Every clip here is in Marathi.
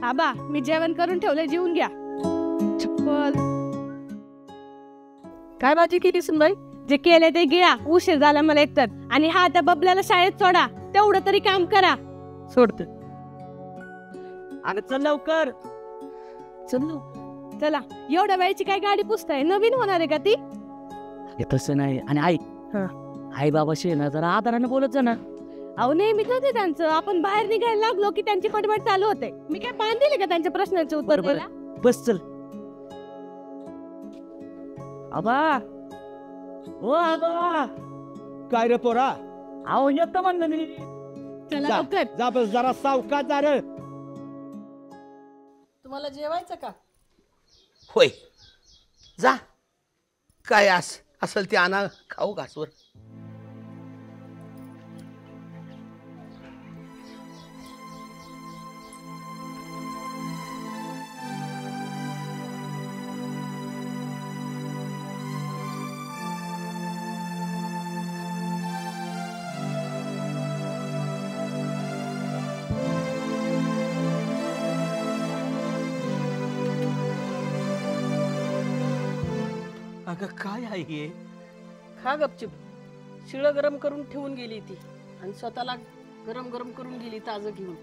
आबा मी जेवण करून ठेवलंय, जेवून घ्या. चप्पल काय भाजी केली सुनबाई? जे केले ते गिळा, उशीर झाला मला एकतर. आणि हा त्या बबल्याला शाळेत सोडा, तेवढं तरी काम करा. सोडत. अगं चल लवकर, चल. चला, एवढ्या वेळची काय गाडी पुसताय? नवीन होणार आहे का ती? तसं नाही. आणि आई आई बाबाशी ना जरा आदराने बोलत जा ना. अहो नेहमी होते त्यांचं. आपण बाहेर निघायला लागलो की त्यांची पटपट चालू होते. मी काय पान दिले का त्यांच्या प्रश्नाचे उत्तर द्यायला? बस चल. आबा, ओ आबा. काय रे पोरा? अहो येतं म्हणलं मी. चला लवकर. जा बस जरा सावकाश जा रे. तुम्हाला जेवायचं का? होय, जा. काय असेल ते आणा, खाऊ घासवर. अगं काय आहे हे? खा गपचिप. शिळ गरम करून ठेवून गेली ती आणि स्वतःला गरम गरम करून गेली ताजं घेऊन.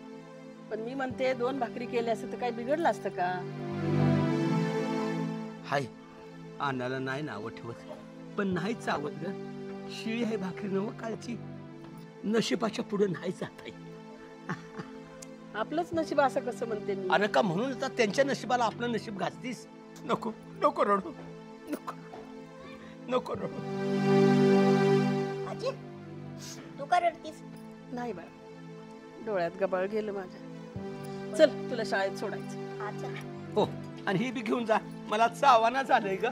पण मी म्हणते 2 भाकरी केल्या असं तर काही बिघडलं असतं का? हाय, अन्नाला नाही नावं ठेवत, पण नाही चावत ग. शिळी आहे भाकरी नव कालची. नशिबाच्या पुढे नाही जात आहे. आपलंच नशीब असं कसं म्हणते मी? अरे का म्हणून तर त्यांच्या नशिबाला आपलं नशीब घासतीस? नको नको रडू, नको नको रडू. आजी तू का रडतीस? नाही बाळा, डोळ्यात गबाळ गेलं माझ्या. चल तुला शाळेत सोडायचं. अच्छा. हो, आणि ही बी घेऊन जा. मला चावाना झालंय ग.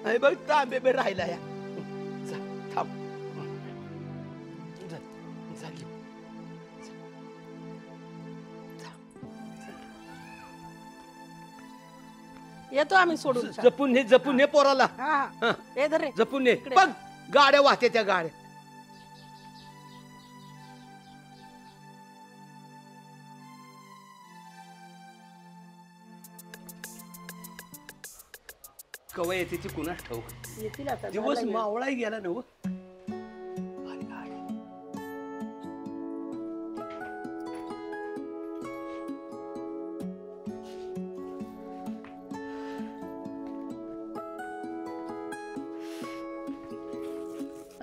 अरे बघ तांबे बे राहिला या. जा, थांब. जा, जा घेऊन. येतो आम्ही सोडून. जपून ने पोराला. हा. ए धर रे. जपून ने. इकडे. बघ गाड्या वाहते त्या गाड्या. कवा येते ती कुणास ठाऊक. येतील आता. दिवस झाला वेळ. मावळाही गेला नव.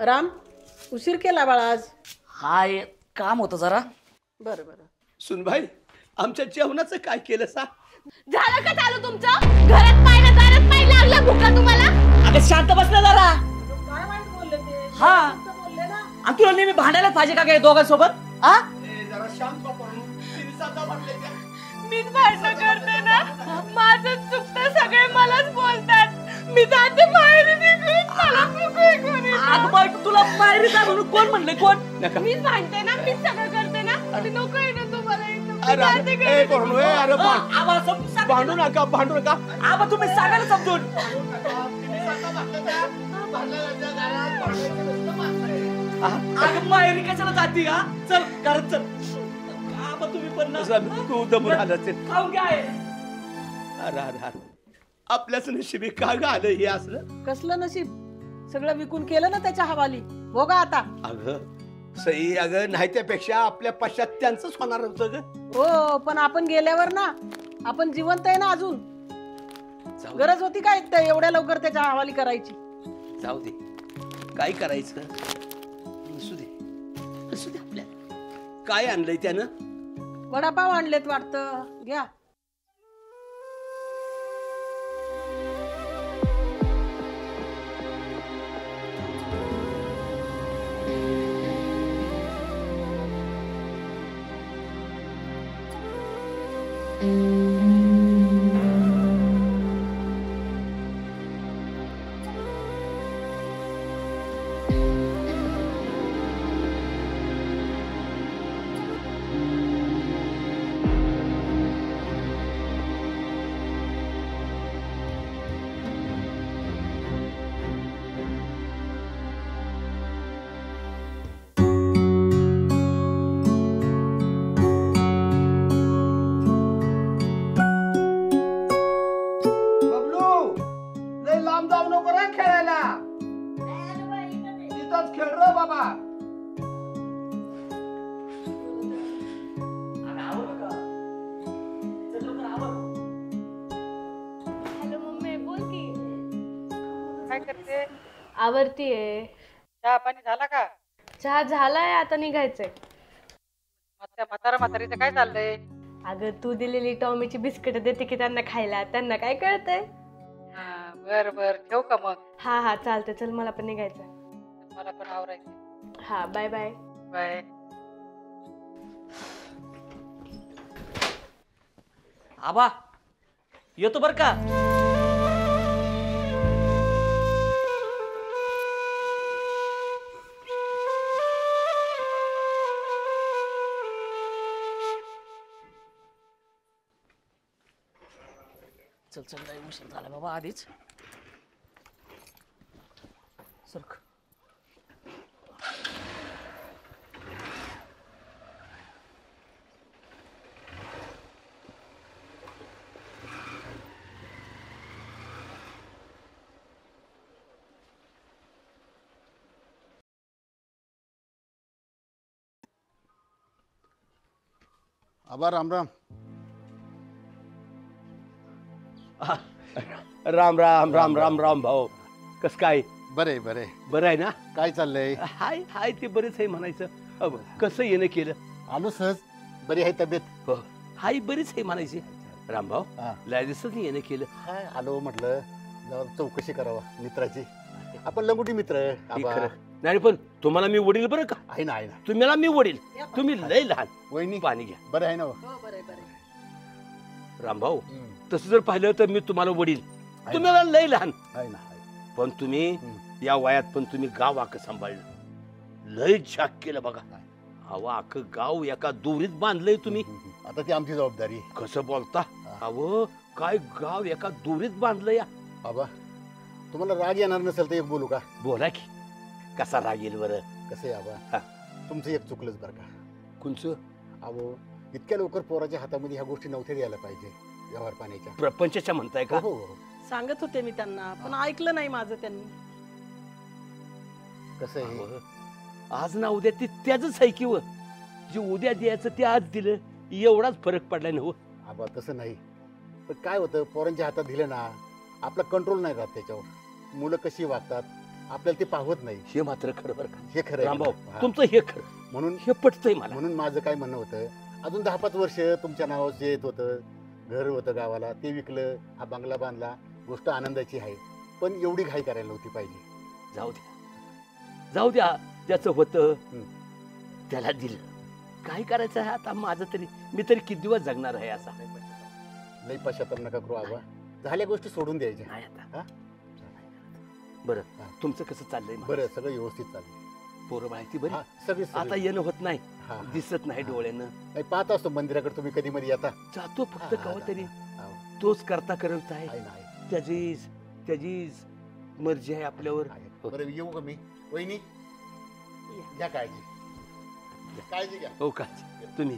राम, उशीर केला बाळा आज. हाय, काम होतं जरा. बरं बरं. सुनबाई, आमच्या जेवणाचं काय केलं सा? झालं का चालू तुमचं? घरात पाय ना दारात पाय लागला भुका तुम्हाला? अगं शांत बस ना जरा. काय वाईट बोलले ते? हा. बोलले ना. आणि तुला नेहमी भांडायलाच पाहिजे का काय दोघांसोबत? हा? जरा शांत मीच भाषण करते ना, माझं चुकतं, सगळे मलाच बोलतात. मी जाते माहेरी निघून, मला नको कोणी. अगं बाई, तुला माहेरी जा म्हणून कोण म्हणले? कोण? मीच भांडते ना, मीच सगळं करते ना. नको आहे ना तुम्हाला इथं. मी अरे जाते घरी. ए, पोरांनो, ए, अरे आबा समजून सांग. भांडू नका, भांडू नका. आबा तुम्ही सांगा ना समजून. अगं माहेरी कशाला जाती हा? चल घरात चल. आबा तुम्ही पण ना. तू दमून आला असेल. खाऊन काय? अरे अरे अरे, आपल्याच नशिबी का ग आलं हे असलं? कसलं नशीब? सगळं विकून केलं ना त्याच्या हवाली. बघा आता. अगं सई, अगं नाही त्यापेक्षा आपल्या पश्चात त्यांचंच होणार होतं ग. हो, पण आपण गेल्यावर ना, आपण जिवंत आहे ना अजून. गरज होती काय एवढ्या लवकर त्याच्या हवाली करायची? जाऊ दे, काय करायचं? असू दे, असू दे. आपल्या काय आणलंय त्यानं? वडापाव आणलेत वाटतं. घ्या. करते? आवरतीये. चहा पाणी झाला का? चहा झालाय, आता निघायचंय. म्हातारीचं काय चाललंय? अगं तू दिलेली टॉमीची बिस्किट देते की त्यांना खायला, त्यांना काय कळतंय? बर बर, ठेवू का मग? हा हा चालतंय, चल मला पण निघायचंय. मला पण आवरायचं. हा बाय बाय. बाय. आबा येतो बर का. चल चल, लय उशीर झाला बाबा आधीच. सरक. आबा राम राम. राम राम राम राम राम भाऊ. कस काय? बरे बरे. बरं आहे ना? काय चाललंय? हाय हाय, ते बरेच आहे म्हणायचं. कसं येणं केलं? आलो सहज. बरी आहे तब्येत? हो, हाय बरीच आहे म्हणायची. रामभाऊ, हा. लय दिवसात येणं केलं. काय आलो म्हटलं जरा चौकशी करावा मित्राची. आपण लंगोटी मित्र आहे, हे आबा. खरं नाही, पण तुम्हाला मी वडील बरं का? आहे ना आहे ना. तुम्हाला मी वडील, तुम्ही लय लहान. वहिनी पाणी घ्या. बरं आहे ना हो? हो बरं बरं. रामभाऊ, हम्म. तसं जर पाहिलं तर मी तुम्हाला वडील, तुम्हाला लय लहान. आहे ना आहे. पण तुम्ही हम्म. या वयात पण तुम्ही गाव आख सांभाळलं, लय झाक केलं बघा. अहो अख्खं गाव एका दोरीत बांधलंय तुम्ही. आता ती आमची जबाबदारी. कसं बोलता? अहो काय गाव एका दोरीत बांधलं या. आबा तुम्हाला राग येणार नसेल तर एक बोलू का? बोला की, कसा राग येईल बरं? कसं आहे हा. आबा, तुमचं एक चुकलंच बरं का. कुंचं? अहो इतक्या लवकर पोराच्या हातामध्ये ह्या गोष्टी नव्हत्या द्यायला पाहिजे, व्यवहार पाण्याच्या. प्रपंचच्या म्हणताय का? हो हो. सांगत होते मी त्यांना, पण ऐकलं नाही माझं त्यांनी. कसं आहे अहो, आज ना उद्या ते त्याच आहे की व. जे उद्या द्यायचं ते आज दिलं, एवढाच फरक पडलाय ना हो. आबा तसं नाही. पण काय होतं, पोरांच्या हातात दिलं ना, आपला कंट्रोल नाही राहत त्याच्यावर. मुलं कशी वागतात आपल्याला ते पाहत नाही. हे मात्र खरं बरं का हे खरं आहे. रामभाऊ, हा. तुमचं हे खरं, म्हणून हे पटतंय मला. म्हणून माझं काय म्हणणं होतं, अजून 10-5 वर्ष तुमच्या नावावर जे येत होतं, घर होतं गावाला, ते विकलं, हा बंगला बांधला, गोष्ट आनंदाची आहे. पण एवढी घाई करायला नव्हती पाहिजे. जाऊ द्या, जाऊ द्या. ज्याचं होतं हम्म. त्याला दिलं. काय करायचं आहे आता माझं तरी, मी तरी किती दिवस जगणार आहे असा. लई पश्चाताप नका करू आबा, झाल्या गोष्टी सोडून द्यायच्या. नाही आता. हा? बरं, हा. तुमचं कसं चाललंय? बरं सगळं व्यवस्थित चाललंय. पोरं माहिती बरी? हा, सगळी आता येणं होत नाही, हा, हा. दिसत नाही डोळ्यानं. नाही, पाहत असतो मंदिराकडे तुम्ही कधी मध्ये येता. जातो फक्त हा, कवा तरी. हा, तोच करता करत आहे. आहे ना, आहे. त्याचीच मर्जी आहे आपल्यावर. आहे. बरं येऊ का मी? वहिनी घ्या काळजी, काळजी घ्या. हो का? तुम्ही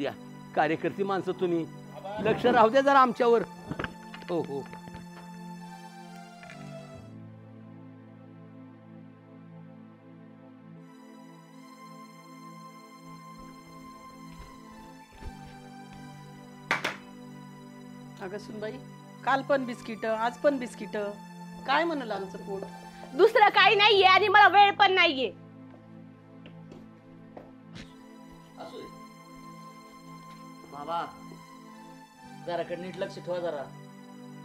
या, कार्यकर्ती माणसं तुम्ही, लक्ष राहू द्या जरा आमच्यावर. हो हो. अगं सुनबाई, काल पण बिस्किट, आज पण बिस्किट. काय म्हणलं आमचं पोट? दुसरं काही नाहीये आणि मला वेळ पण नाहीये. बाबा जराकडे नीट लक्ष ठेवा जरा.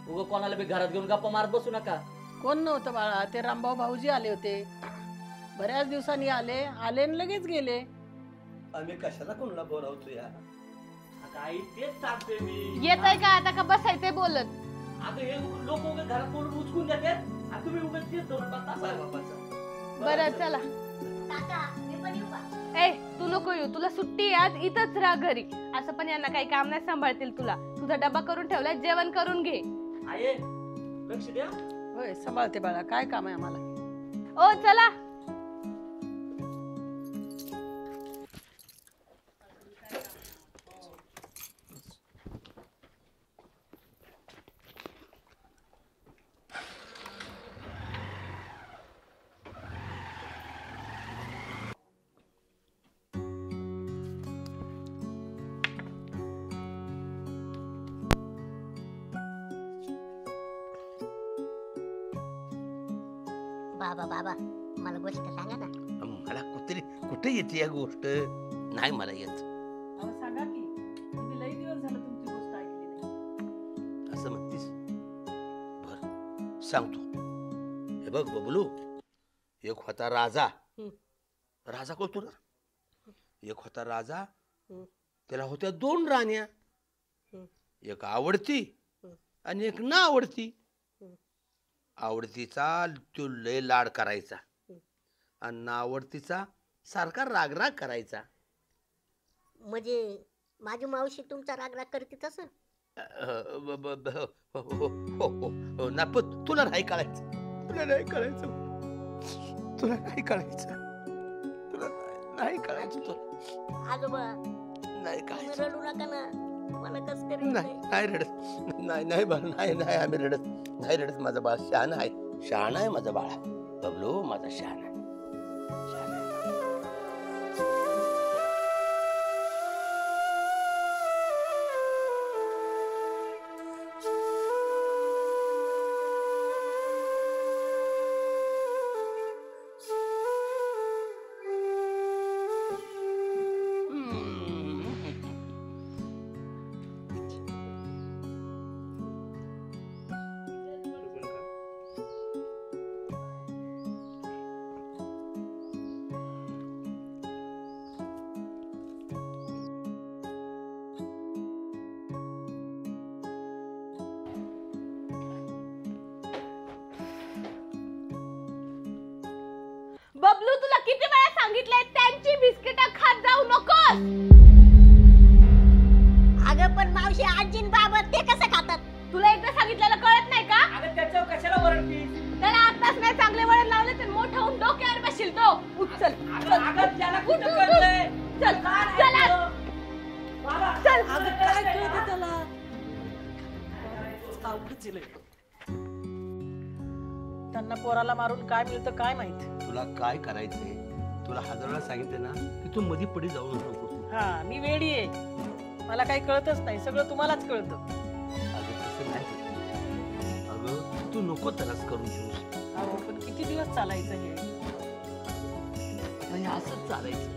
उगं कोणाला बी घरात घेऊन गप्पा मारत बसू नका. कोण नव्हतं बाळा, ते रामभाऊ भाऊजी आले होते. बऱ्याच दिवसांनी आले आणि लगेच गेले. आम्ही कशाला कोणाला बोलावतो या? आई तेच सांगते मी. येतंय का आता, का बसायचंय बोलत? आता हे लोक उगाच घरात बोलून उचकून देतात, आणि तुम्ही उगाच तेच धरून बसता. बरं चला. काका मी पण येऊ का? ए तू नको येऊ, तुला सुट्टी आहे आज, इथंच राहा घरी. असं पण यांना काही काम नाही सांभाळतील तुला. तुझा डबा करून ठेवलाय, जेवण करून घे. आहे लक्ष द्या. होय सांभाळते बाळा, काय काम आहे आम्हाला. ओ चला. बाबा बाबा मला गोष्ट सांगा ना. मला कुठे येते या गोष्ट? नाही मला येत. अहो सांगा की, मी लई दिवस झालं तुमची गोष्ट ऐकली नाही. असं म्हणतीस? बर सांगतो. हे बघ बबलू, एक होता राजा. राजा कळतो ना? एक होता राजा, त्याला होत्या 2 राण्या. एक आवडती आणि एक ना आवडती. आवडतीचा तो लय लाड करायचा आणि ना आवडतीचा सारखा रागराग करायचा. म्हणजे माझी मावशी तुमचा रागराग करते तसं? ना पण तुला नाही कळायचं. तुला नाही कळायचं. तुला नाही कळायचं. तुला नाही कळायचं. तुला आजोबा नाही तुम्ही कळायचं. रडू नका ना, मला कस तरी नाही नाही रडत. नाही नाही बाळा, नाही नाही आम्ही रडत नाही. रडत. माझा बाळ शहाण आहे. शहाण आहे माझा बाळा. बबलू माझा शहाण आहे. शहाण आहे. बबलू तुला किती वेळा सांगितलंय त्यांची बिस्किट खात जाऊ नकोस. अगं पण मावशी आजीन बाबा ते कसं खातात? तुला एकदा सांगितलेलं कळत नाही का? अगं त्याच्यावर कशाला वरडतीस? त्याला आताच नाही चांगले वळण लावले तर मोठं होऊन डोक्यावर बसशील तो. उठ चल. अगं त्याला उठ, कुठं उठ, कळतंय? चल चल आज. बाबा, चल. अगं काय कळतं त्याला? अवघडच आहे लय. त्यांना पोराला मारून काय मिळतं काय माहित. तुला काय करायचंय? तुला 1000 वेळा सांगितलं ना की तू मध्ये पडी जाऊ नको. हा मी वेडी आहे, मला काही कळतच नाही. सगळं तुम्हालाच कळतं. अगं तसं नाही. अगं तू नको त्रास करून घेऊस. अहो पण किती दिवस चालायचं हे? नाही असंच चालायचं.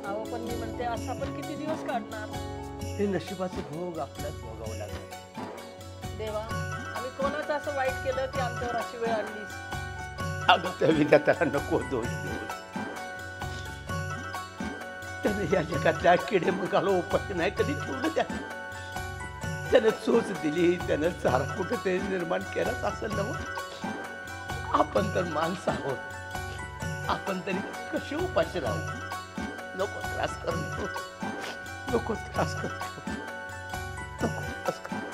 अहो पण मी म्हणते असं आपण किती दिवस काढणार? हे नशिबाचे भोग आपल्याच भोगावं लागेल. देवा, आम्ही कोणाचं असं वाईट केलं की आमच्यावर अशी वेळ आणलीस? अगं त्या विधात्याला नको दोष देऊ. त्याने या जगातल्या किडे मगाला उपाय नाही कधी ठेवलं. त्यानं चोच दिली, त्यानं चारा कुठे ते निर्माण केलाच असेल ना. आपण तर माणसं आहोत. आपण तरी कसे उपाशी राहू? नको त्रास करू. नको त्रास करू. नको त्रास करू.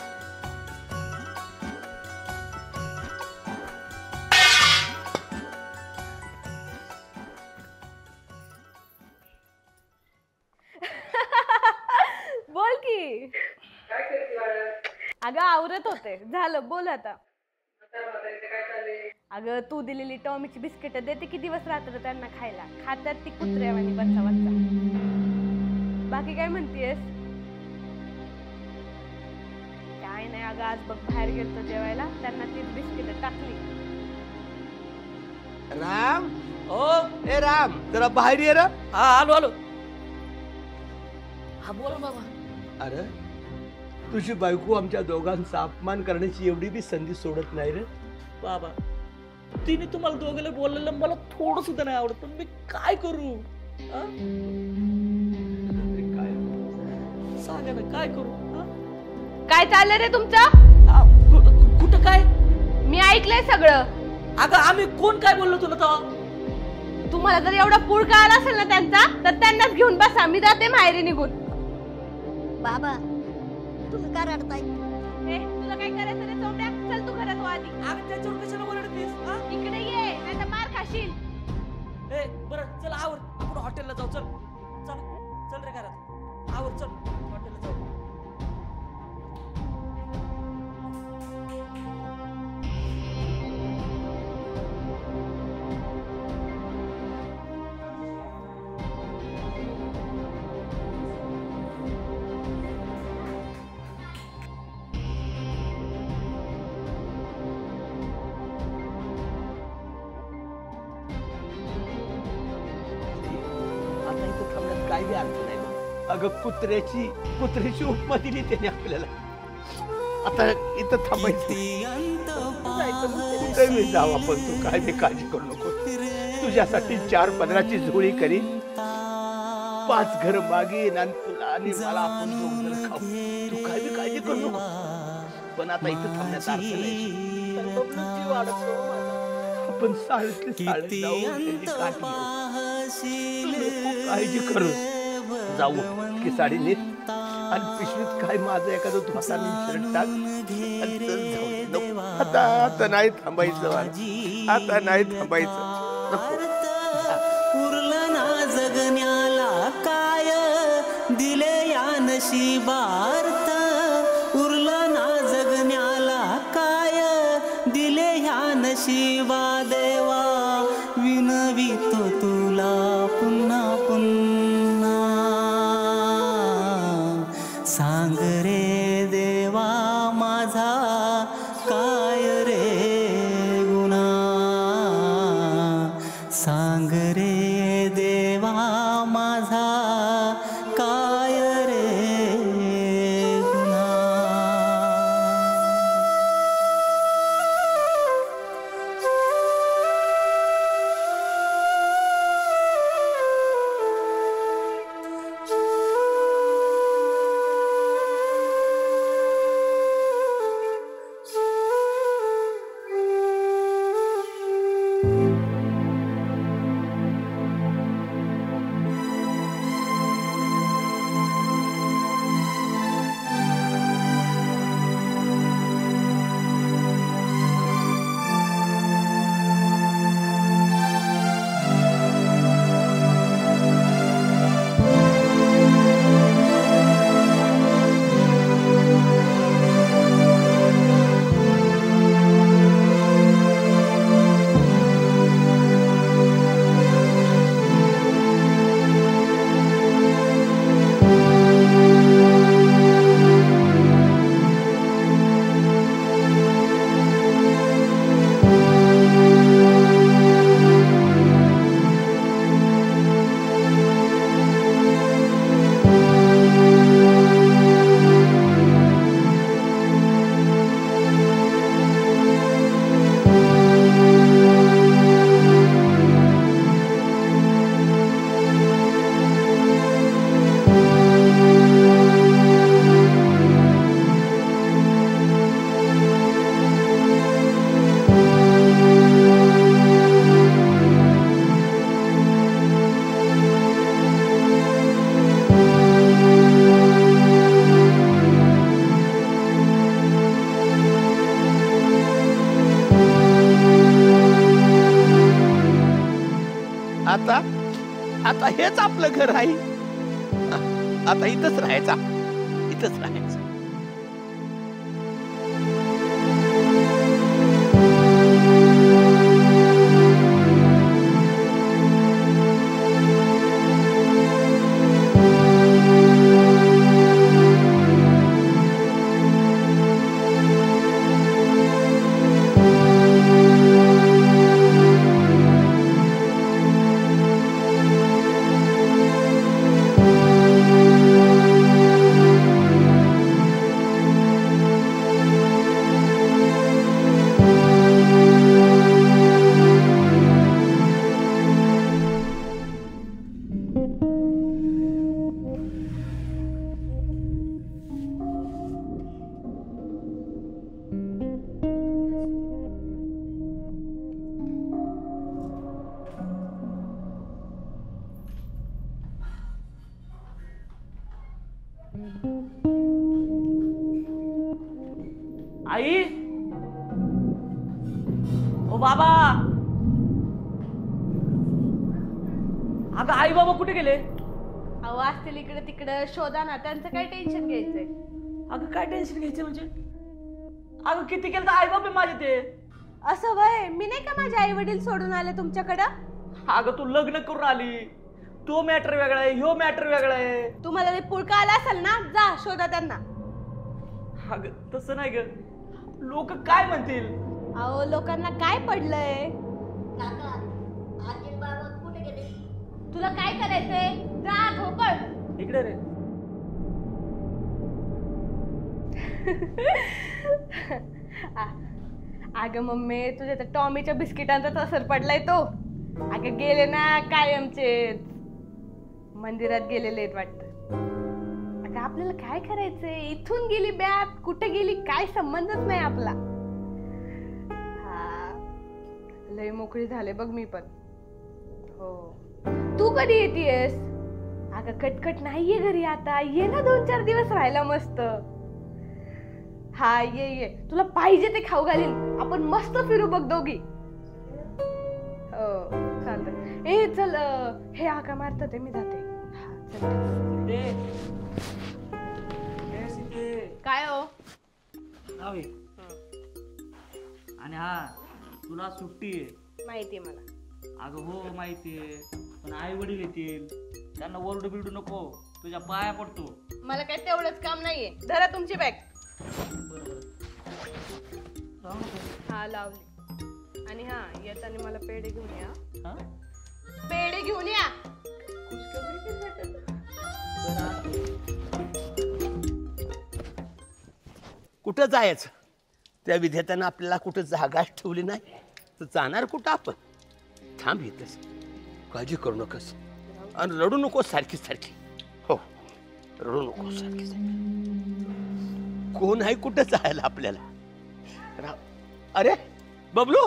बोल की. अगं आवरत होते. झालं बोल आता. अगं तू दिलेली टॉमीची बिस्किट देते की दिवस रात्र त्यांना खायला. खातात ती कुत्र्यावानी बच्चा बच्चा. बाकी काय म्हणतेस? काय नाही अगं आज बघ बाहेर गेलतो जेवायला, त्यांना ती बिस्किट टाकली. राम, ओ ए राम, जरा बाहेर ये रे. हा आलो आलो. हा बोला बाबा. अरे तुझी बायको आमच्या दोघांचा अपमान करण्याची एवढी बी संधी सोडत नाही रे. बाबा तिने तुम्हाला दोघांना बोललेलं मला थोडं सुद्धा नाही आवडत, पण मी काय करू? हा? सांगा ना काय करू? हा? काय चाललंय रे तुमचं? कुठं काय? मी ऐकलंय सगळं. अगं आम्ही कोण काय बोललो तुला तेव्हा? तुम्हाला जर एवढा पुळका आला असेल ना त्यांचा तर त्यांनाच घेऊन बसा. मी जाते माहेरी निघून. बाबा तुम्ही का रडताय? तुला काय करायचं रे चोट्या? चल तू घरात आधी. अगं त्याच्यावर कशाला ओरडतेस? हा? इकडे ये नाहीतर मार खाशील. ए बरं चल आवर, आपण हॉटेलला जाऊ. चल चल चल रे घरात आवर. चल हॉटेलला जाऊ. काही अर्थ नाही. अगं कुत्र्याची उपमा दिली त्याने आपल्याला. आता इथं थांबायचं, कुठं मी जाऊ आपण. तू काय बी काळजी करू नको. तुझ्यासाठी 4-15ची झोळी करीन, 5 घर मागीन आणि तुला आणि मला आपण दोघं खाऊ. तू काय बी काळजी करू नको. पण आता इथं थांबण्याचा अर्थ नाही. पण बबलू जीव अडकतो माझा. आपण साळीतली साळीत जाऊ, त्यांची काठी घेऊ. तू नको काळजी करू. जाऊ की साडी नेत आणि पिशवीत काय माझं एखादं धोसा शर्ट टाक आणि चल जाऊ. नको आता नाही थांबायचं. आता नाही थांबायचं. नको. उरलं ना जगण्याला काय दिले या नशिबार्थ. उरलं ना जगण्याला काय दिले ह्या नशिबा देवा. विनवितो तुला पुन्हा पुन्हा. सांग रे देवा माझा काय रे गुन्हा. सांग रे देवा माझा काय रे गुन्हा. आता हेच आपलं घर आहे. आता इथंच राहायचा. इथंच राहायचं. आई, ओ बाबा, अगं आई बाबा कुठे गेले? अहो असतील इकडे तिकडे, शोधा ना. त्यांचं काय टेन्शन घ्यायचंय? अगं काय टेन्शन घ्यायचं म्हणजे? अगं किती केलं तर आई बाबा माझे ते. असं वय, मी नाही का माझे आई वडील सोडून आले तुमच्याकडं? अगं तू लग्न करून आली, तो मॅटर वेगळा आहे, ह्यो मॅटर वेगळा आहे. तुम्हाला ते पुळका आला असेल ना, जा शोधा त्यांना. अगं तसं नाही ग, लोक काय म्हणतील? अहो लोकांना काय पडलंय? काका, आजी बाबा कुठे गेले? तुला काय करायचंय? जा झोपड. इकडे रे. अगं मम्मी तुझ्या त्या टॉमीच्या बिस्किटांचाच असर पडलाय तो. अगं गेले ना कायमचे मंदिरात गेलेले आहेत वाटतं. अगं आपल्याला काय करायचंय, इथून गेली बॅग कुठे गेली काय संबंधच नाही आपला. हा लय मोकळी झाले बघ मी पण. हो तू कधी येतेस? अगं कटकट नाहीये घरी आता, ये ना 2-4 दिवस राहायला मस्त. हा ये ये, तुला पाहिजे ते खाऊ घालीन, आपण मस्त फिरू बघ दोघी. हो चालतं. ए चल हे आका मारतात मी जाते. काय हो आणि हा तुला सुट्टी आहे माहितीये मला. अगं हो माहितीये, पण आई वडील येतील, त्यांना ओरडू बिरडू नको, तुझ्या पाया पडतो. मला काय तेवढंच काम नाहीये. धरा तुमची बॅग. हा लावली. आणि हा येताना मला पेढे घेऊन या. पेढे घेऊन या. कुठं जायचं? त्या विधात्यानं आपल्याला कुठं जागाच ठेवली नाही, तर जाणार कुठं आपण? थांब येतच, काळजी करू नकोस आणि रडू नकोस सारखी सारखी. हो रडू नकोस सारखी सारखी. कोण आहे कुठं जायला आपल्याला? अरे बबलू,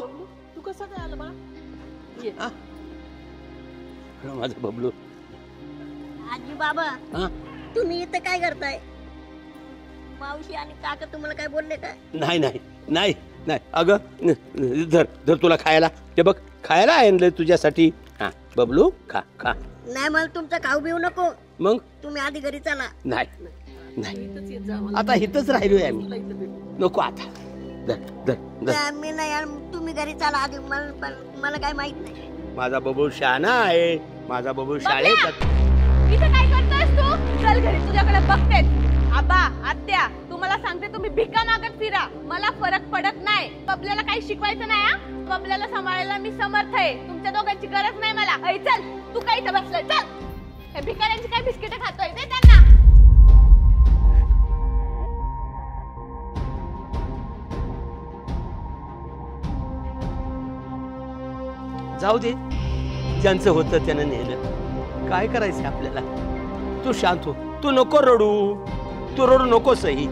तू कसा काय आला बाळा? माझा बबलू. आजी बाबा तुम्ही इथं काय करताय? मावशी आणि काका तुम्हाला काय बोलले काय? नाही नाही नाही नाही. अगं धर धर तुला खायला, ते बघ खायला आणलंय तुझ्यासाठी. हा बबलू खा खा. नाही मला तुमचा खाऊ बिऊ नको. मग तुम्ही आधी घरी चला. नाही नाही आता इथंच राहिलोय आम्ही. नको आता. धर धर धर. मी नाही यार, तुम्ही घरी चला आधी. मला काय माहित नाही. माझा बबलू शहाणा आहे, माझा बबलू शाळेत. इथे काय करतोयस तू? चल घरी, तुझ्याकडे बघतेच. आबा आत्या तुम्हाला सांगते, तुम्ही भिका मागत फिरा, मला फरक पडत नाही. बबल्याला काही शिकवायचं नाही. हा बबल्याला सांभाळायला मी समर्थ आहे. तुमच्या दोघांची गरज नाही मला. ऐ चल तू काय इथं बसलाय? चल. हे भिकाऱ्यांची काय बिस्किट खातोय ते त्यांना. जाऊ दे, ज्यांचं होतं त्यानं नेलं. काय करायचं आपल्याला? तू शांत हो, तू नको रडू, तू रडू नकोसही.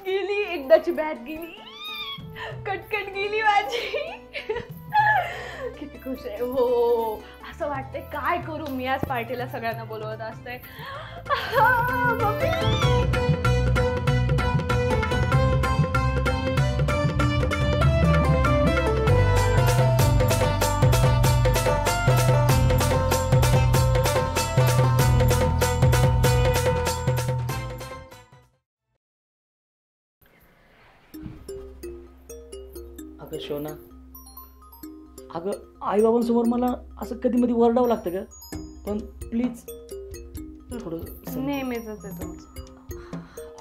गेली एकदाची बॅग गेली, कटकट गेली माझी. किती खुश आहे. हो असं वाटतंय काय करू मी आज पार्टीला सगळ्यांना बोलवत असते. अगं शोना, अगं आईबाबांसमोर मला असं कधी मध्ये वरडावं लागतं का? पण प्लीज थोडं नेहमीच आहे तुमचं.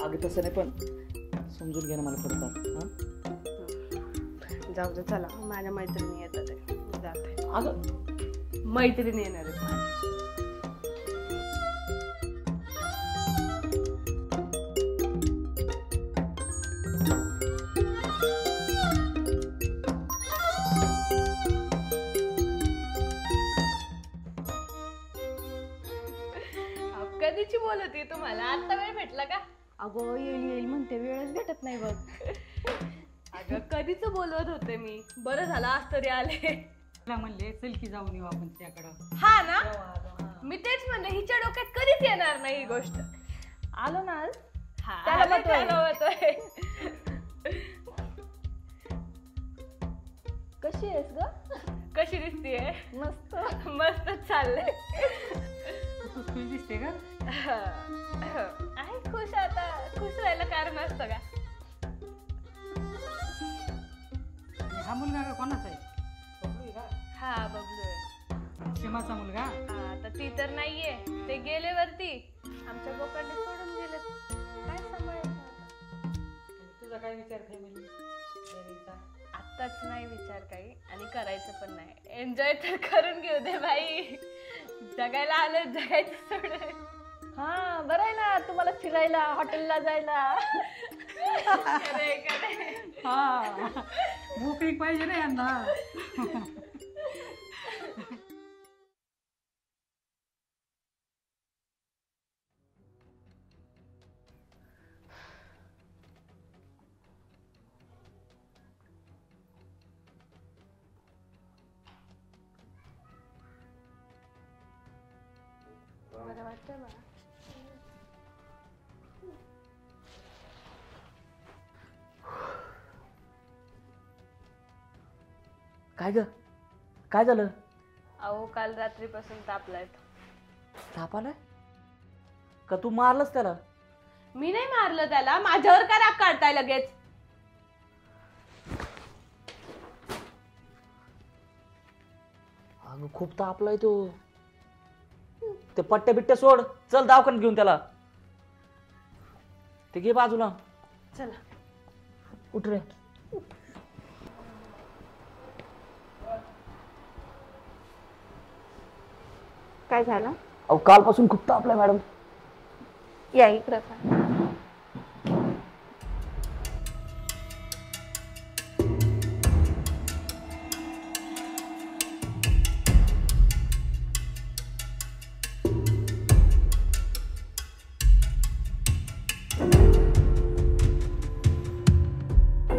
अगं तसं नाही, पण समजून घे ना मला थोडंफार. जाऊ दे चला, माझ्या मैत्रिणी येतात आहे. जाते. अगं मैत्रिणी येणार आहेत माझ्या. कधीची बोलत आहे तुम्हाला? आता वेळ भेटला का? अगं येईल येईल म्हणते, वेळच भेटत नाही बघ. अगं कधीच बोलवत होते मी. बरं झालं आज तरी आले. म्हणले चल की जाऊन येऊ आपण त्याकडं. हा ना, मी तेच म्हणले हिच्या डोक्यात कधीच येणार नाही ही गोष्ट. आलो ना आज. त्याला महत्व आहे. कशी आहेस ग? कशी दिसतीये? मस्त. मस्त चाललंय. तू खुश दिसते का? आहे खुश. आता खुश राहायला कारण असतं का? आणि हा मुलगा का कोणाचा आहे? बबलू आहे का? हा बबलू आहे. सीमाचा मुलगा? हा तर ती तर नाहीये. ते गेले वरती. आमच्या बोकांनी सोडून गेले. काय सांभाळायचं आता? तुझा काय विचार फॅमिली? आत्ताच नाही विचार काही आणि करायचं पण नाही. एन्जॉय तर करून घेऊ दे बाई. जगायला आलं, जगायचं सोडून. हा बरं आहे ना तुम्हाला फिरायला हॉटेलला जायला. हा मोकळी पाहिजे ना यांना. बरं वाटतंय मला. काय ग? काय झालं? अहो काल रात्रीपासून तापलाय तो. ताप आलाय का? तू मारलंस त्याला? मी नाही मारलं त्याला. माझ्यावर का राग काढताय लगेच? अगं खूप तापलाय तो. ते पट्ट्या बिट्ट्या सोड. चल दवाखान्यात घेऊन त्याला. ते घे बाजूला. चला. उठ रे. काय झालं? अहो कालपासून खूप तापलाय मॅडम. या इकडं.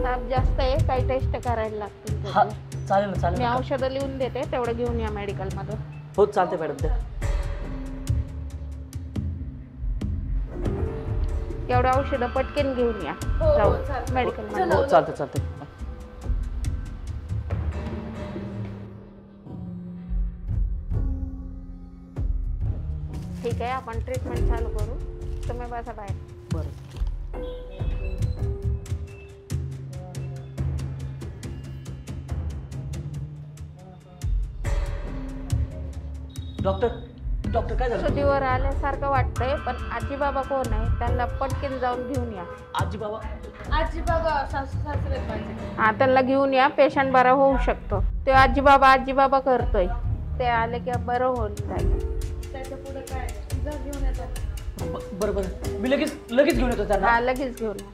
ताप जास्त आहे. काही टेस्ट करायला लागतील. हा चालेल ना, चालेल मी ना. औषधं लिहून देते, तेवढं घेऊन या मेडिकल मधून. हो चालते मॅडम. ते एवढं औषधं पटकन घेऊन या. जाऊ मेडिकल मध्ये. हो चालते चालते. ठीक आहे, आपण ट्रीटमेंट चालू करू. तुम्ही बसा बाहेर. बरं. डॉक्टर डॉक्टर काय झालं? शुद्धीवर आल्यासारखं वाटतंय, पण आजी बाबा कोण आहे त्यांना पटकन जाऊन घेऊन या. आजी बाबा? आजी बाबा सासू सासरे पाहिजे. हा त्यांना घेऊन या. पेशंट बरा होऊ शकतो. ते आजी बाबा करतोय. ते आले की बरं होऊन जाईल. त्याच्या पुढे काय? जा घेऊन येतात. बरं बरं. मी लगेच घेऊन येतो त्यांना. हा लगेच घेऊन या.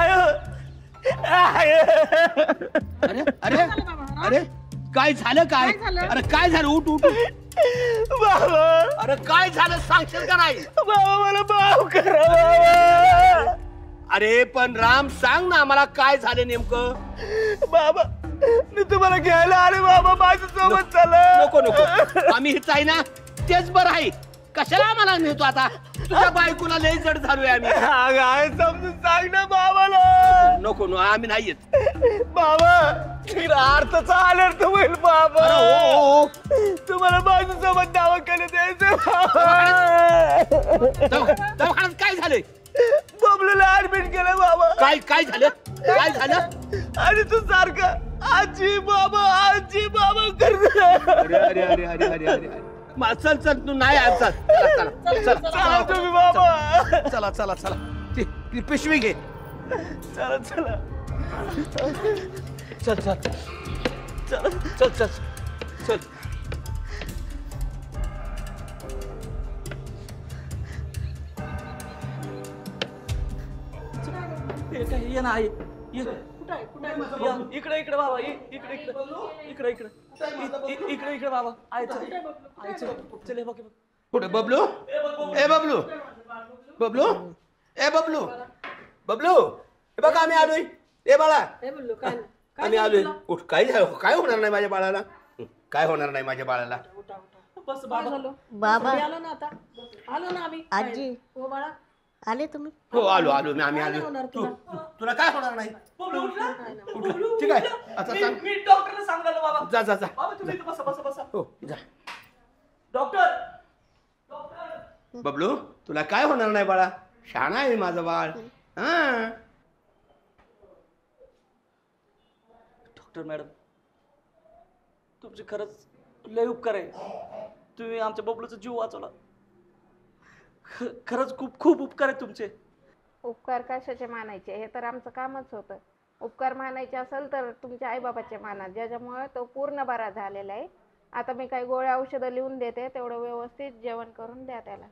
अरे अरे अरे काय झालं? काय अरे काय झालं? उठ उठ बाबा. अरे काय झालं सांगशील का नाही? बाबा मला माफ करा बाबा. अरे पण राम सांग ना आम्हाला काय झालं नेमकं? बाबा मी तुम्हाला घ्यायला आले बाबा. माझ्या सोबत चला. नको नको, आम्ही हिच आहे ना, तेच बरं आहे. कशाला आम्हाला नेतो आता? तुझ्या बायकोला लय जड झालोय आम्ही. काय समजून सांग ना बाबाला. नको नको, आम्ही नाही येत बाबा तिला अर्थाचा अनर्थ होईल बाबा. तुम्हाला माझ्या सोबत दवाखान्यात द्यायचं. दवाखान्यात काय झालंय? बबलूला ऍडमिट केलं बाबा. काय झालं? काय झालं? आणि तू सारखं आजी बाबा करत. अरे अरे अरे अरे अरे अरे चल चल तू नाही आज. चल चला चला तुम्ही बाबा. चला चला चला. ती पिशवी घे. चला चला. चल चल चल चल चल चल. ये ना आई. इकडे इकडे बाबा. इकडे इकडे इकडे इकडे इकडे बाबा. आई चल चल. हे बघ कुठे बबलू? ए बबलू बबलू ए बबलू बबलू हे बघ आम्ही आलोय. ए बाळा आम्ही आलोय. उठ. काय झालं? काय होणार नाही माझ्या बाळाला. काय होणार नाही माझ्या बाळाला. बस बाबा. बाबा आलो ना आता. आलो ना आम्ही. आजी हो बाळा. आले तुम्ही? हो आलो आम्ही आलो. तुला काय होणार नाही. ठीक आहे आता सांग. मी डॉक्टरला सांगायला बाबा. जा जा जा. बाबा तुम्ही इथं बसा. हो जा. डॉक्टर. बबलू तुला काय होणार नाही बाळा. शहाणा आहे माझं बाळ. हा डॉक्टर मॅडम तुमचे खरंच लय उपकार आहे. तुम्ही आमच्या बबलूचा जीव वाचवला. खरंच खूप खूप उपकार आहे तुमचे. उपकार कशाचे मानायचे, हे तर आमचं कामच होतं. उपकार मानायचे असेल तर तुमच्या आईबाबाचे माना, ज्याच्यामुळे तो पूर्ण बरा झालेला आहे. आता मी काही गोळ्या औषधं लिहून देते, तेवढं व्यवस्थित जेवण करून द्या त्याला.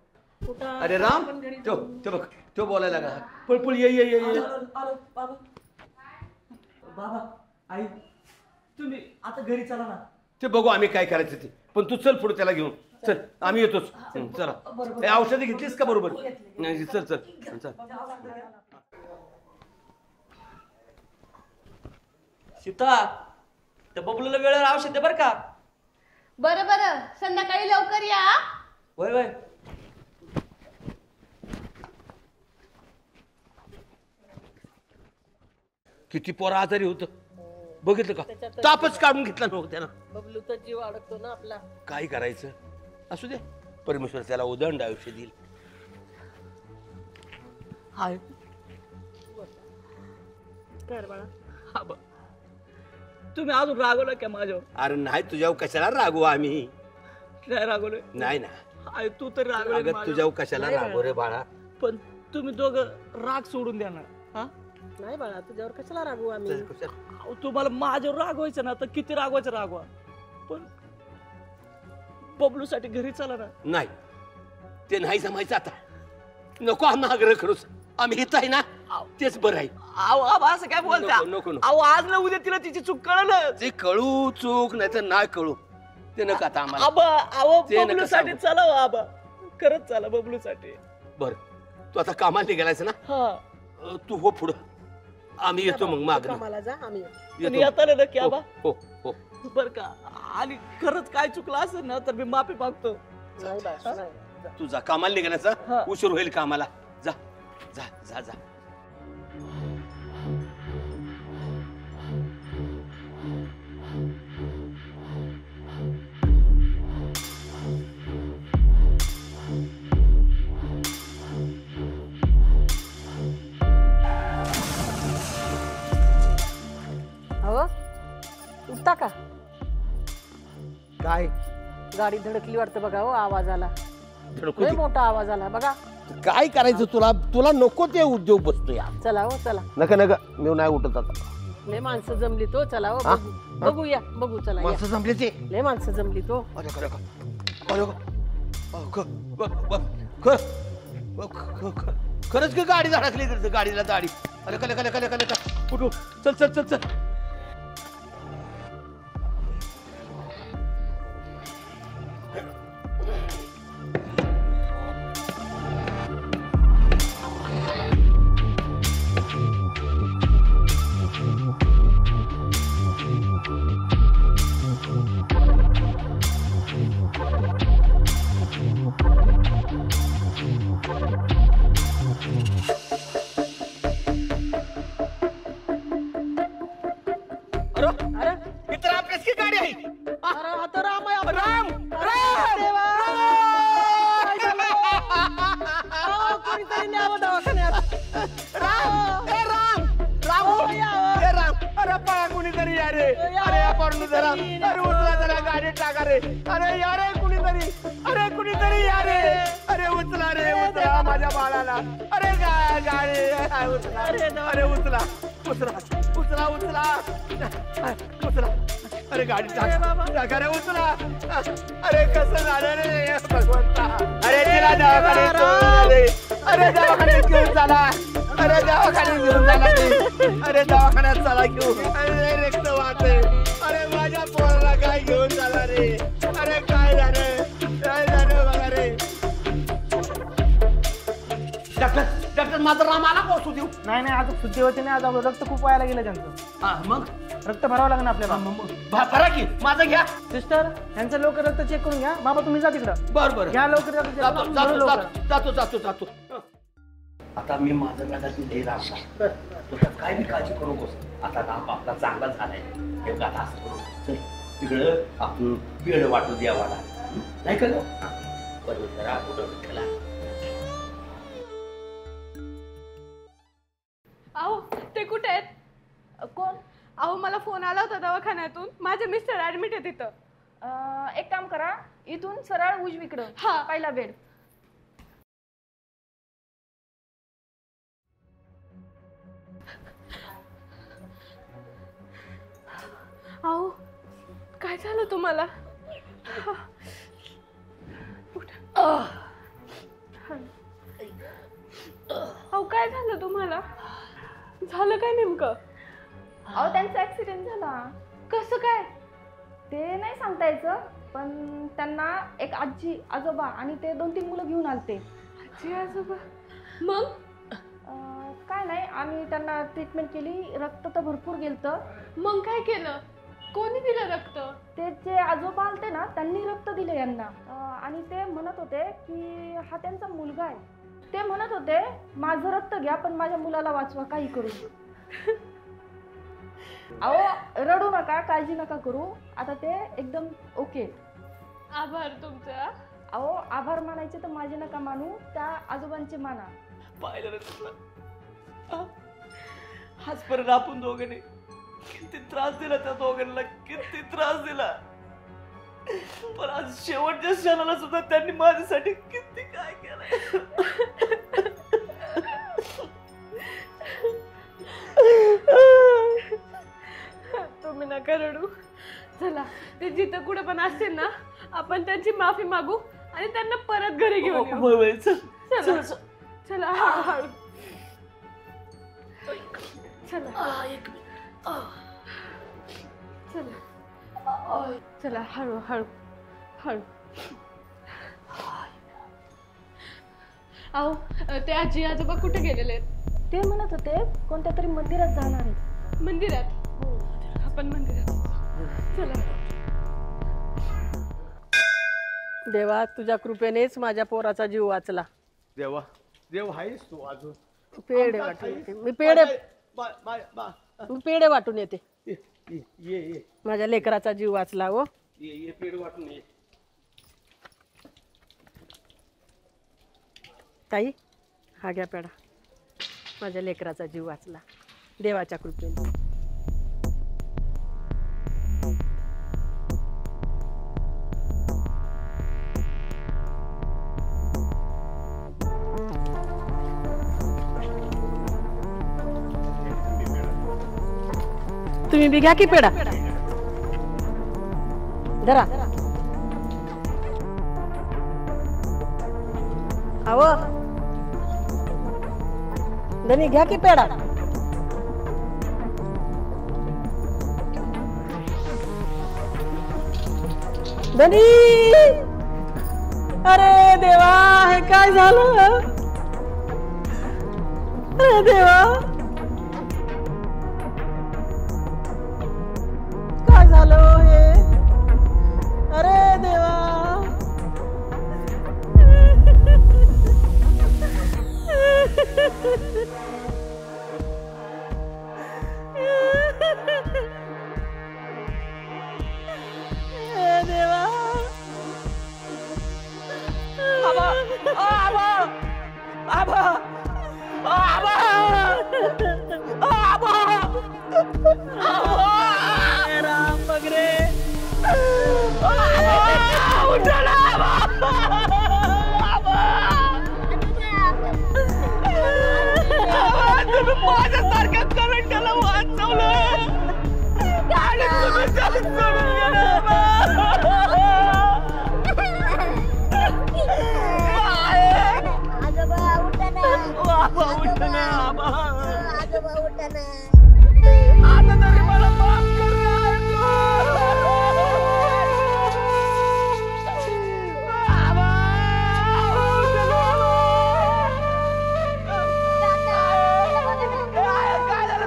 अरे राम तो बघ तो बोलायला लागला. पळ ये. बाबा आई तुम्ही आता घरी चला ना. ते बघू आम्ही काय करायचं ते. पण तू चल पुढे त्याला घेऊन चल. आम्ही येतोच. चला औषधी घेतलीस का बरोबर. नाही चल चल चल. सीता त्या बबलूला वेळेवर औषध दे बरं का. बरं संध्याकाळी लवकर या. वय किती पोरा आजारी होत बघितलं का. तापच काढून घेतला नव्हता त्यानं. बबलू तर जीव अडकतो ना आपला. काय करायचं. असू दे परमेश्वर त्याला उदंड आयुष्य देईल. हाय कर बाळा. हा बा तुम्ही अजून रागवलं का माझ्यावर. अरे नाही तुझ्यावर कशाला रागू आम्ही. नाही रागवलं. नाही ना आय तू तर रागवलं. तुझ्यावर कशाला रागू रे बाळा. पण तुम्ही दोघं राग सोडून द्या ना. हा नाही बाळा तुझ्यावर कशाला रागवू आम्ही. अहो, तुम्हाला माझ्यावर रागवायचं ना तर किती रागवायचं रागवा. पण बबलूसाठी घरी चला ना. नाही ते नाही जमायचं आता. नको आम्ही आग्रह करूच. आम्ही येत आहे ना तेच बरं आहे. अहो असं काय बोलता. नको अहो आज ना उद्या तिला तिची चूक कळलं. ते कळू चूक नाही तर नाही कळू ते नका आता आम्हाला. आबा बबलूसाठी चला हो आबा. खरंच चला बबलूसाठी. बर तू आता कामाला निघालायचं ना. हा तू हो पुढं. आम्ही येतो मग मागणं. कामाला जा आम्ही पण येताना नक्की आबा. हो हो बर का. आणि खरंच काय चुकलं असेल ना तर मी माफी मागतो. नाही बाळा नाही. तुझा कामाला निघाल्याचा उशीर होईल कामाला. जा जा जा जा. हो उठता का. काय गाडी धडकली वाटतं बघा. हो आवाज आला. धडकू लय दे. मोठा आवाज आला बघा. काय करायचं तुला नको ते उद्योग बसतो या. चला हो चला. नका मी नाही उठत आता. लय माणसं जमली तो. चला हो बघूया बघू चला या. माणसं जमले ते. लय माणसं जमली तो. खरंच का गाडी धडकली. गाडीला दाढी. अरे कले उठू. चल. अरे इतर आपल्याच की गाडी आहे. अरे आता राम आहे आपला. राम देवा. अहो, कोणीतरी न्यावं दवाखान्यात. अरे पळा कुणीतरी या रे. अरे आपण जरा. अरे उचला जरा गाडी टाका रे. अरे या रे कुणीतरी. अरे कुणीतरी या रे. अरे उचला माझ्या बाळाला. अरे गाडी उचला. अरे उचला. अरे गाडी टाका रे. उचला. अरे कसं झालं रे भगवंता. अरे तिला दवाखान्यात घेऊन चला. अरे दवाखान्यात चला घेऊन. अरे रक्त वाहते. अरे माझ्या पोराला काय घेऊन चला रे. अरे काय झालं बघा रे. डॉक्टर माझं रामाला पोहोचू देऊ. नाही आज शुद्धी होती नाही. आज रक्त खूप व्हायला गेलं त्यांचं. मग रक्त भरावं लागेल आपल्याला. भरा की माझं घ्या. सिस्टर यांचं लवकर रक्त चेक करून घ्या. बाबा तुम्ही जा तिकडं. बरं घ्या लवकर जातो. आता मी माझं जगात लई राहणार, तुला काय बी काळजी करू नकोस. आता आपला चांगला झालाय, हे का आता असं करू, चल तिकडं आपण बेड वाटू द्यावाला, नाही का बरोबर करा कुठं केला. अहो ते कुठे आहेत? कोण? अहो मला फोन आला होता दवाखान्यातून, माझे मिस्टर ऍडमिट आहे तिथं. एक काम करा, इथून सरळ उजवीकडं, हा पहिला बेड. अहो काय झालं तुम्हाला? अहो काय झालं तुम्हाला? झालं काय नेमकं? अहो त्यांचा ऍक्सिडेंट झाला. कसं काय? ते नाही सांगता यायचं, पण त्यांना एक आजी आजोबा आणि ते 2-3 मुलं घेऊन आलते. आजी आजोबा? मग काय नाही, आम्ही त्यांना ट्रीटमेंट केली, रक्त तर भरपूर गेलतं. मग काय केलं? कोणी दिलं रक्त? ते जे आजोबा आलते ना, त्यांनी रक्त दिलं यांना. आणि ते म्हणत होते की हा त्यांचा मुलगा आहे. ते म्हणत होते माझं रक्त घ्या पण माझ्या मुलाला वाचवा, काही करू. अहो रडू नका, काळजी नका करू, आता ते एकदम ओके. आभार तुमचा. अहो आभार मानायचे तर माझे नका मानू, त्या आजोबांचे माना. पाहिलं रे तुला, आजपर्यंत आपण दोघांनी किती त्रास दिला, त्या दोघांना किती त्रास दिला, पण आज शेवटच्या क्षणाला सुद्धा त्यांनी माझ्यासाठी किती काय केलं. तुम्ही नका रडू. चला ते जिथं कुठं पण असतील ना, आपण त्यांची माफी मागू आणि त्यांना परत घरी घेऊन येऊ. चला चला हळू. चला चला चला हळू हळू हळू. अहो ते आजी आजोबा कुठे गेलेले आहेत? ते म्हणत होते कोणत्या तरी मंदिरात जाणार आहे. मंदिरात? हो आपण मंदिरात. चला. देवा तुझ्या कृपेनेच माझ्या पोराचा जीव वाचला. देवा देव आहेस तू अजून. पेढे वाटून येते मी, पेढे वाटून येते. ये माझ्या लेकराचा जीव वाचला. हो ये पेड वाटून ये. ताई हा घ्या पेढा, माझ्या लेकराचा जीव वाचला देवाच्या कृपेने. तुम्ही बी घ्या की पेढा, धरा. अहो धनी घ्या की पेढा. धनी, अरे देवा हे काय झालं? अरे देवा काय झालं हे? अरे देवा देवा. आबा आबा आबा आबा आबा राम बगरे उठा ना तुम्ही माझ्यासारख्या करंटला वाचवलं आणि तुम्ही त्याला सोडून गेलं. आजोबा उठा ना. आबा उठा ना. आजोबा उठा ना. आता तरी मला माफ कर ना.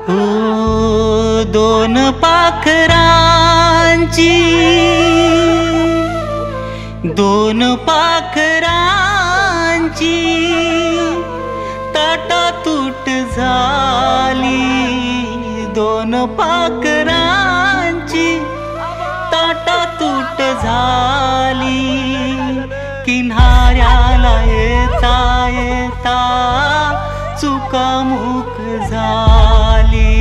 ओ दोन पाखरांची दोन पाखरांची ताटा तूट झाली दोन पाखरांची ताटा तूट झाली किनाऱ्याला येता येता चुकामुक झाली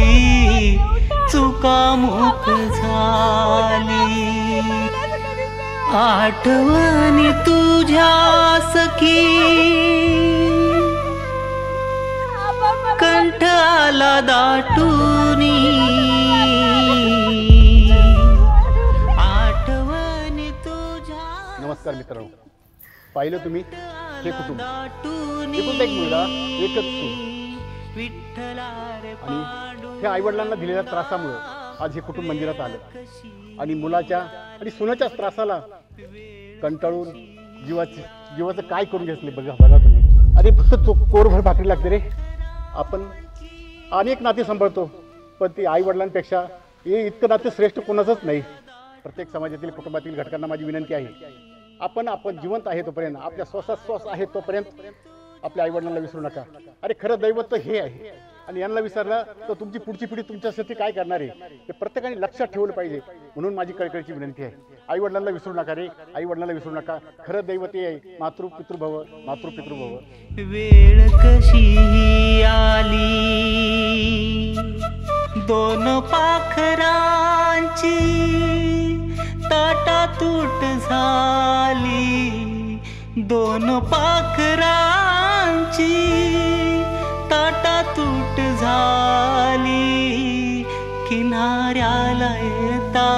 चुकामुक झाली आठवणी तुझ्या सखी कंठ आला दाटूनी आठवणी तुझ्या नमस्कार मित्रांनो, पाहिलं तुम्ही हे कुटुंब एकुलता एक मुलगा एकच सून आणि हे आईवडिलांना दिलेल्या त्रासामुळं आज हे कुटुंब मंदिरात आलं आणि मुलाच्या आणि सुनाच्याच त्रासाला कंटाळून जीवाचं काय करून घेतले बघा तुम्ही. अरे फक्त कोरभर भाकरी लागते रे. आपण अनेक नाते सांभाळतो पण ती आईवडिलांपेक्षा हे इतकं नाते श्रेष्ठ कोणाचंच नाही. प्रत्येक समाजातील कुटुंबातील घटकांना माझी विनंती आहे, आपण जिवंत आहे तोपर्यंत, आपल्या श्वासात श्वास आहे तोपर्यंत आपल्या आईवडिलांना विसरू नका. अरे खरं दैवत तर हे आहे आणि यांना विसरलं तर तुमची पुढची पिढी तुमच्यासाठी काय करणार आहे हे प्रत्येकाने लक्षात ठेवलं पाहिजे. म्हणून माझी कळकळीची विनंती आहे, आईवडिलांना विसरू नका रे, आईवडिलांना विसरू नका. खरं दैवत हे आहे, मातृपितृभव मातृपितृभव. वेळ कशी आली दोन पाखरांची ताटा तूट झाली दोन पाखरांची ताटा तूट झाली किनाऱ्याला येता